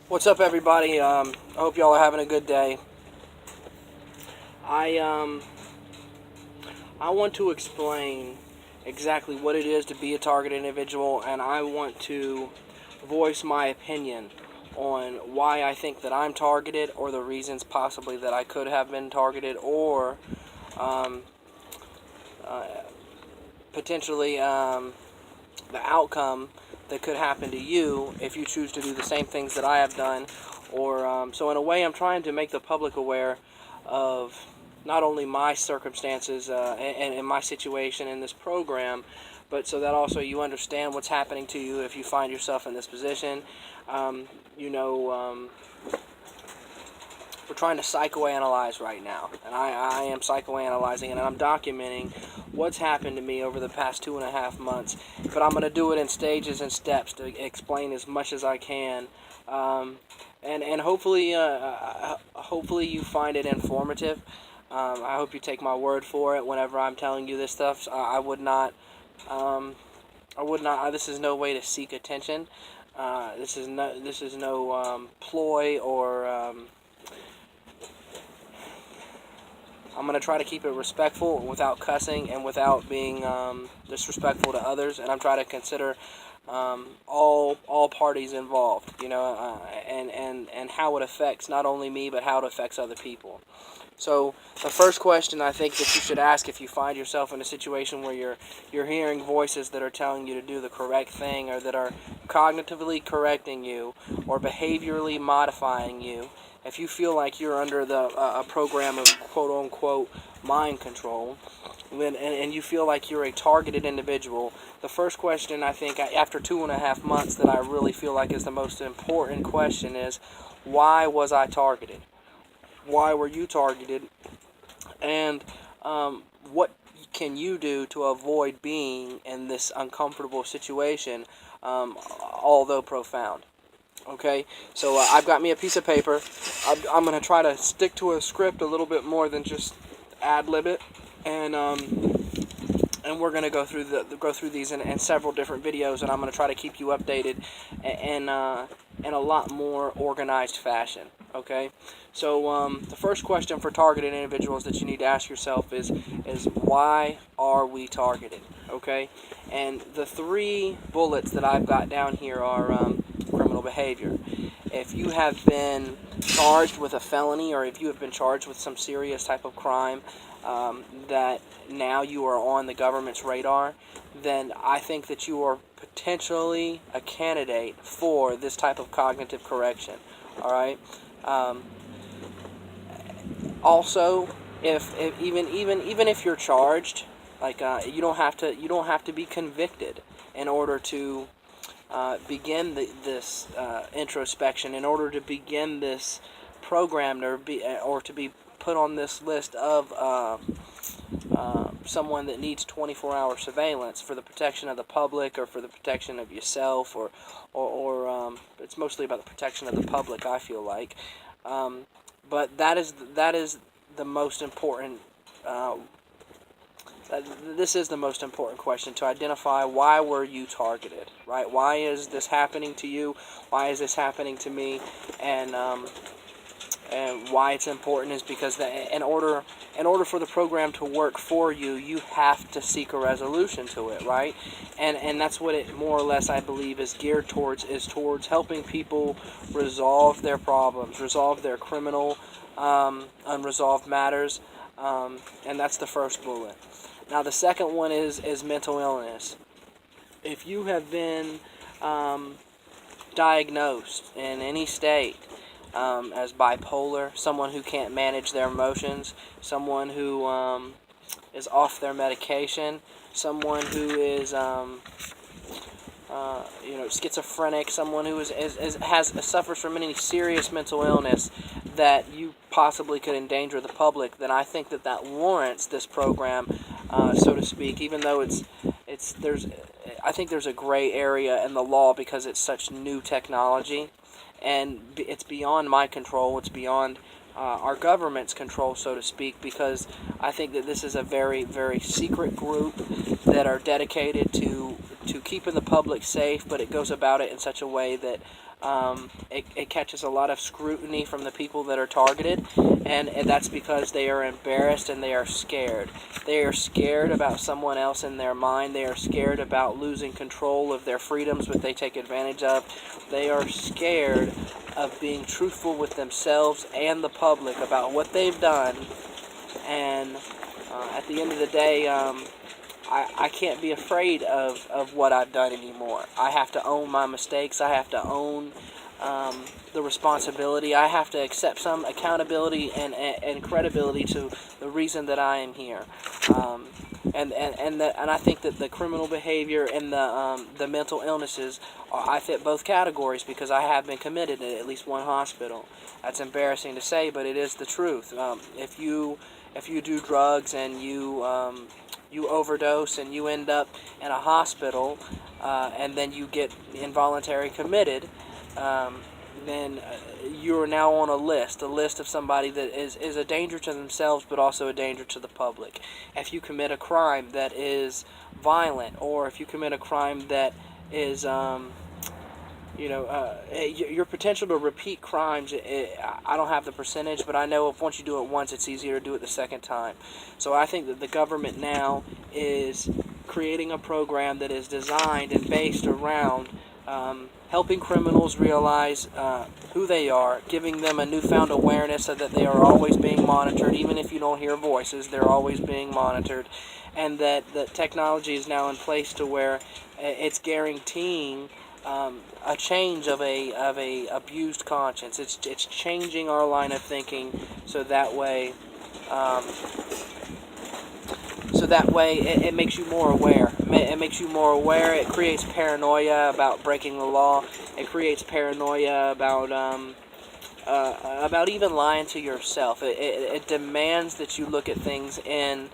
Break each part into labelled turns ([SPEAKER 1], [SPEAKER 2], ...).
[SPEAKER 1] What's up, everybody? I hope y'all are having a good day. I I want to explain exactly what it is to be a target individual, and I want to voice my opinion on why I think that I'm targeted, or the reasons possibly that I could have been targeted, or um, uh, potentially the outcome that could happen to you if you choose to do the same things that I have done. Or so in a way, I'm trying to make the public aware of not only my circumstances and my situation in this program, but so that also you understand what's happening to you if you find yourself in this position. Um, you know, we're trying to psychoanalyze right now, and I am psychoanalyzing, and I'm documenting what's happened to me over the past 2.5 months. But I'm going to do it in stages and steps to explain as much as I can, and hopefully you find it informative. I hope you take my word for it whenever I'm telling you this stuff. I would not. This is no way to seek attention. This is no. This is no ploy or. I'm going to try to keep it respectful without cussing and without being disrespectful to others, and I'm trying to consider all parties involved, and how it affects not only me but how it affects other people. So the first question I think that you should ask if you find yourself in a situation where you're hearing voices that are telling you to do the correct thing, or that are cognitively correcting you or behaviorally modifying you, if you feel like you're under a program of quote-unquote mind control, and you feel like you're a targeted individual, the first question I think after 2.5 months that I really feel like is the most important question is, why was I targeted? Why were you targeted? And what can you do to avoid being in this uncomfortable situation, although profound? Okay, so I've got me a piece of paper. I'm going to try to stick to a script a little bit more than just ad-lib it, and we're going to go through these in several different videos, and I'm going to try to keep you updated in a lot more organized fashion. Okay, so the first question for targeted individuals that you need to ask yourself is why are we targeted? Okay, and the 3 bullets that I've got down here are criminal behavior. If you have been charged with a felony, or if you have been charged with some serious type of crime that now you are on the government's radar, then I think that you are potentially a candidate for this type of cognitive correction. All right. Also, if even if you're charged, like you don't have to be convicted in order to begin this introspection, in order to begin this program, or to be put on this list of someone that needs 24-hour surveillance for the protection of the public, or for the protection of yourself, or it's mostly about the protection of the public, I feel like. But that is the most important. This is the most important question, to identify why were you targeted, right? Why is this happening to you? Why is this happening to me? And why it's important is because in order for the program to work for you, you have to seek a resolution to it, right? And that's what it more or less, I believe, is geared towards, is towards helping people resolve their problems, resolve their criminal unresolved matters, and that's the first bullet. Now the second one is mental illness. If you have been diagnosed in any state as bipolar, someone who can't manage their emotions, someone who is off their medication, someone who is schizophrenic, someone who suffers from any serious mental illness that you possibly could endanger the public, then I think that warrants this program, so to speak. Even though I think there's a gray area in the law because it's such new technology, and it's beyond my control. It's beyond our government's control, so to speak, because I think that this is a very, very secret group that are dedicated to keeping the public safe, but it goes about it in such a way that it catches a lot of scrutiny from the people that are targeted, and that's because they are embarrassed and they are scared. They are scared about someone else in their mind. They are scared about losing control of their freedoms, which they take advantage of. They are scared of being truthful with themselves and the public about what they've done, and at the end of the day, I can't be afraid of what I've done anymore. I have to own my mistakes. I have to own the responsibility. I have to accept some accountability and credibility to the reason that I am here. And I think that the criminal behavior and the mental illnesses, I fit both categories because I have been committed at least one hospital. That's embarrassing to say, but it is the truth. If you do drugs and you overdose and you end up in a hospital, and then you get involuntary committed, then you are now on a list of somebody that is a danger to themselves but also a danger to the public. If you commit a crime that is violent, or if you commit a crime that is your potential to repeat crimes, I don't have the percentage, but I know if once you do it once, it's easier to do it the second time. So I think that the government now is creating a program that is designed and based around helping criminals realize who they are, giving them a newfound awareness so that they are always being monitored. Even if you don't hear voices, they're always being monitored. And that the technology is now in place to where it's guaranteeing a change of a abused conscience. It's changing our line of thinking so that way it makes you more aware. It makes you more aware. It creates paranoia about breaking the law. It creates paranoia about even lying to yourself. It demands that you look at things in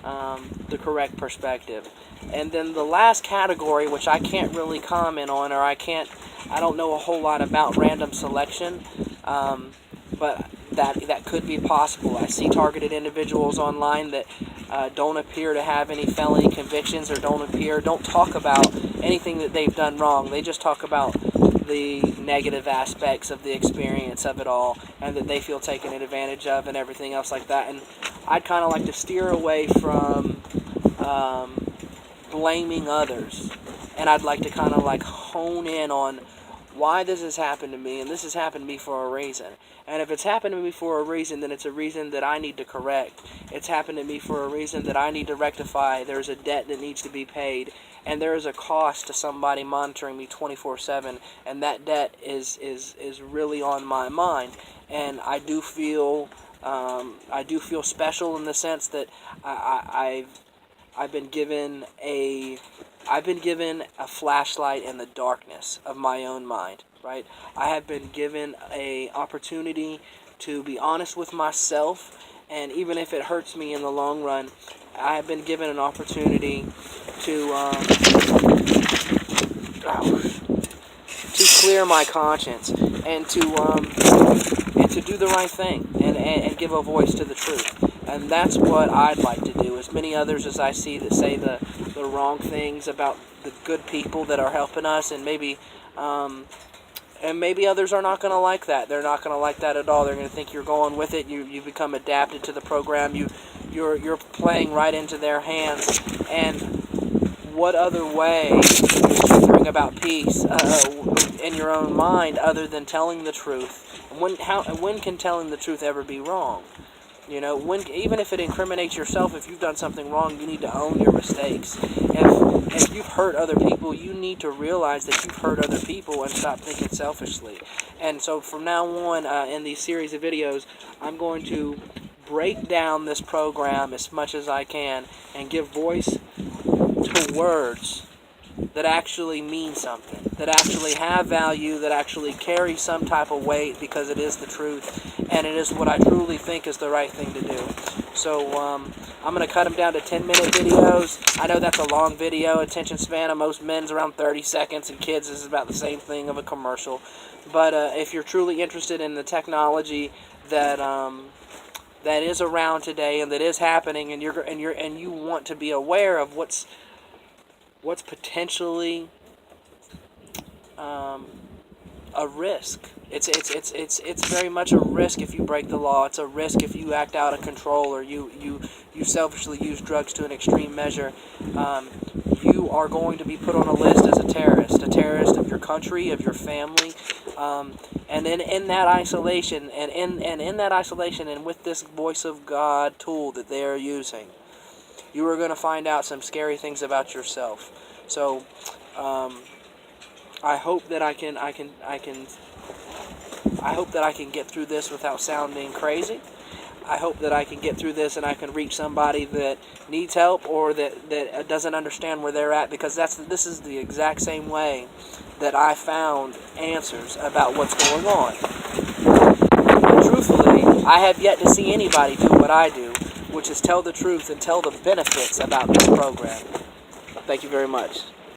[SPEAKER 1] the correct perspective. And then the last category, which I can't really comment on, or I don't know a whole lot about random selection, but that could be possible. I see targeted individuals online that don't appear to have any felony convictions, or don't talk about anything that they've done wrong. They just talk about the negative aspects of the experience of it all, and that they feel taken advantage of and everything else like that. And I'd kind of like to steer away from blaming others, and I'd like to kind of like hone in on why this has happened to me, and this has happened to me for a reason. And if it's happened to me for a reason, then it's a reason that I need to correct. It's happened to me for a reason that I need to rectify. There's a debt that needs to be paid, and there is a cost to somebody monitoring me 24/7, and that debt is really on my mind. And I do feel special in the sense that I've been given a flashlight in the darkness of my own mind, right? I have been given a opportunity to be honest with myself, and even if it hurts me in the long run, I have been given an opportunity to clear my conscience and to do the right thing and give a voice to the truth. And that's what I'd like to do. As many others as I see that say the wrong things about the good people that are helping us, and maybe others are not going to like that. They're not going to like that at all. They're going to think you're going with it. You become adapted to the program. You're playing right into their hands. And what other way would you bring about peace in your own mind other than telling the truth? When can telling the truth ever be wrong? You know, even if it incriminates yourself, if you've done something wrong, you need to own your mistakes. If you've hurt other people, you need to realize that you've hurt other people and stop thinking selfishly. And so from now on, in these series of videos, I'm going to break down this program as much as I can and give voice to words that actually mean something, that actually have value, that actually carry some type of weight, because it is the truth, and it is what I truly think is the right thing to do. So I'm going to cut them down to 10-minute videos. I know that's a long video. Attention span of most men's around 30 seconds, and kids is about the same thing of a commercial. But if you're truly interested in the technology that is around today and that is happening, and you want to be aware of what's potentially a risk. It's very much a risk if you break the law. It's a risk if you act out of control or you selfishly use drugs to an extreme measure. You are going to be put on a list as a terrorist of your country, of your family, and then in that isolation, and in that isolation, and with this voice of God tool that they are using, you are going to find out some scary things about yourself. So, I hope that I can get through this without sounding crazy. I hope that I can get through this and I can reach somebody that needs help or that doesn't understand where they're at, because this is the exact same way that I found answers about what's going on. And truthfully, I have yet to see anybody do what I do, which is tell the truth and tell the benefits about this program. Thank you very much.